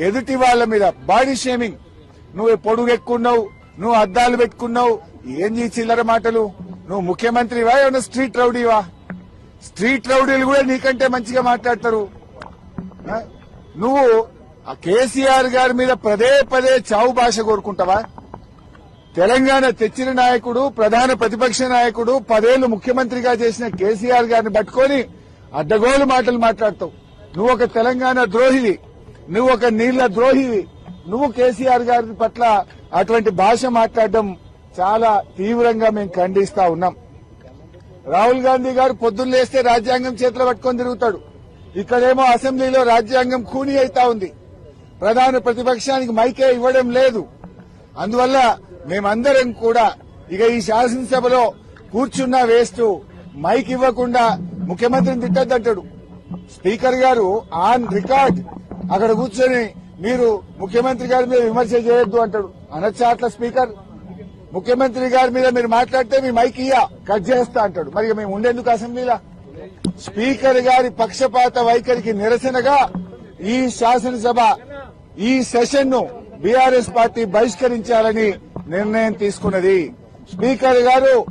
ఎదుటి వాళ్ళ మీద బాడీ షేమింగ్. నువ్వు పొడుగెక్కున్నావు, నువ్వు అద్దాలు పెట్టుకున్నావు, ఏం చిల్లర మాటలు. నువ్వు ముఖ్యమంత్రివా ఏమన్నా స్ట్రీట్ రౌడీవా? స్ట్రీట్ రౌడీలు కూడా నీకంటే మంచిగా మాట్లాడతారు. నువ్వు ఆ కేసీఆర్ గారి మీద పదే పదే చావు భాష కోరుకుంటావా? తెలంగాణ తెచ్చిన నాయకుడు, ప్రధాన ప్రతిపక్ష నాయకుడు, 10 ఏళ్లు ముఖ్యమంత్రిగా చేసిన కేసీఆర్ గారిని పట్టుకొని అడ్డగోలు మాటలు మాట్లాడతావు. నువ్వు ఒక తెలంగాణ ద్రోహివి, నువ్వు ఒక నీళ్ల ద్రోహివి. నువ్వు కేసీఆర్ గారి పట్ల అటువంటి భాష మాట్లాడడం చాలా తీవ్రంగా మేము ఖండిస్తా ఉన్నాం. రాహుల్ గాంధీ గారు పొద్దున్న లేస్తే రాజ్యాంగం చేతిలో పట్టుకొని తిరుగుతాడు. ఇక్కడేమో అసెంబ్లీలో రాజ్యాంగం ఖూనీ అవుతా ఉంది. ప్రధాన ప్రతిపక్షానికి మైకే ఇవ్వడం లేదు. అందువల్ల మేమందరం కూడా ఇక ఈ శాసనసభలో కూర్చున్నా వేస్తూ మైక్ ఇవ్వకుండా ముఖ్యమంత్రిని తిట్టద్దంటాడు. స్పీకర్ గారు ఆన్ రికార్డ్ అక్కడ కూర్చొని మీరు ముఖ్యమంత్రి గారి మీద విమర్శ చేయొద్దు అంటాడు. అనొచ్చా అట్లా స్పీకర్? ముఖ్యమంత్రి గారి మీద మీరు మాట్లాడితే మీ మైక్ కట్ చేస్తా అంటాడు. మరి మేము ఉండేందుకు అసెంబ్లీలో? స్పీకర్ గారి పక్షపాత వైఖరికి నిరసనగా ఈ శాసనసభ ఈ సెషన్ ను బీఆర్ఎస్ పార్టీ బహిష్కరించాలని నిర్ణయం తీసుకున్నది. స్పీకర్ గారు